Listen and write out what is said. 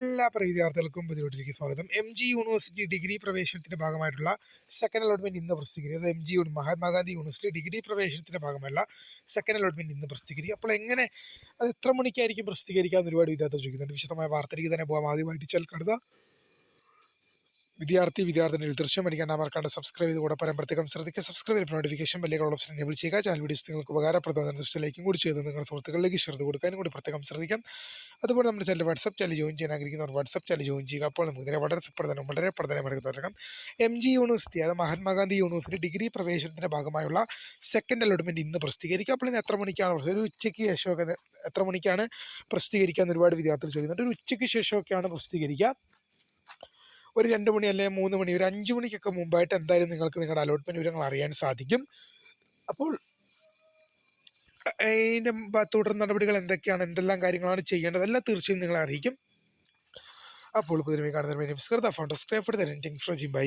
എല്ലാ പ്രിയ വിദ്യാർത്ഥികൾക്കും പുതിയതിലേക്ക് സ്വാഗതം. യൂണിവേഴ്സിറ്റി ഡിഗ്രി പ്രവേശനത്തിന്റെ ഭാഗമായിട്ടുള്ള സെക്കൻഡ് അലോട്ട്മെന്റ് ഇന്ന് പ്രസിദ്ധീകരിക്കും. അത് മഹാത്മാഗാന്ധി യൂണിവേഴ്സിറ്റി ഡിഗ്രി പ്രവേശനത്തിന്റെ ഭാഗമായുള്ള സെക്കൻഡ് അലോട്ട്മെന്റ് ഇന്ന് പ്രസിദ്ധീകരിക്കും. അപ്പോൾ എങ്ങനെ അത് എത്ര മണിക്കായിരിക്കും പ്രസിദ്ധീകരിക്കാമെന്ന് ഒരുപാട് വിദ്യാർത്ഥികൾ ചോദിക്കുന്നുണ്ട്. വിശദമായ വാർത്തയിലേക്ക് തന്നെ പോകാം. ആദ്യമായിട്ട് ചെൽക്കടുത്ത വിദ്യാർത്ഥിനികൾ ദൃശ്യം അടിക്കാൻ മറക്കാണ്ട് സബ്സ്ക്രൈബ് ചെയ്ത് കൂടെ പ്രത്യേകം ശ്രദ്ധിക്കുക. സബ്സ്ക്രൈബ് ചെയ്ത് നോട്ടിഫിക്കേഷൻ ബെല്ലുകൾ ഓപ്ഷൻ എനേബിൾ ചെയ്യുക. ചാനൽ വീഡിയോസ് നിങ്ങൾക്ക് ഉപകാരപ്രദമായ ലൈക്കും കൂടി ചെയ്ത് നിങ്ങളുടെ സുഹൃത്തുക്കളിലേക്ക് ശ്രദ്ധ കൊടുക്കാനും കൂടി പ്രത്യേകം ശ്രദ്ധിക്കാം. അതുപോലെ നമ്മുടെ ചാനൽ വാട്സ്ആപ്പ് ചാനൽ ജോയിൻ ചെയ്യാൻ ആഗ്രഹിക്കുന്നവർ വാട്സ്ആപ്പ് ചാനൽ ജോയിൻ ചെയ്യുക. അപ്പോൾ നമുക്ക് ഇതിനെ വളരെ പ്രധാനമായി തുടങ്ങാം. യൂണിവേഴ്സിറ്റി അതായത് മഹാത്മാഗാന്ധി യൂണിവേഴ്സിറ്റി ഡിഗ്രി പ്രവേശനത്തിന്റെ ഭാഗമായുള്ള സെക്കൻഡ് അലോട്ട്മെന്റ് ഇന്ന് പ്രസിദ്ധീകരിക്കുക. അപ്പോൾ ഇന്ന് എത്ര മണിക്കാണ് ഒരു ഉച്ചയ്ക്ക് ശേഷമൊക്കെ എത്ര മണിക്കാണ് പ്രസിദ്ധീകരിക്കുക എന്ന് ഒരുപാട് വിദ്യാർത്ഥികൾ ചോദിക്കുന്നുണ്ട്. ഒരു ഉച്ചയ്ക്ക് ശേഷമൊക്കെയാണ് പ്രസിദ്ധീകരിക്കുക. ഒരു 2 മണി അല്ലെങ്കിൽ 3 മണി, ഒരു 5 മണിക്കൊക്കെ മുമ്പായിട്ട് എന്തായാലും നിങ്ങൾക്ക് നിങ്ങളുടെ അലോട്ട്മെന്റ് വിവരങ്ങൾ അറിയാൻ സാധിക്കും. അപ്പോൾ അതിൻ്റെ തുടർ നടപടികൾ എന്തൊക്കെയാണ്, എന്തെല്ലാം കാര്യങ്ങളാണ് ചെയ്യേണ്ടത്, എല്ലാം തീർച്ചയായും നിങ്ങളെ അറിയിക്കും. അപ്പോൾ പുതിയ കാണുന്ന ഫൗണ്ടർ സ്ക്രൈബ് ബൈ.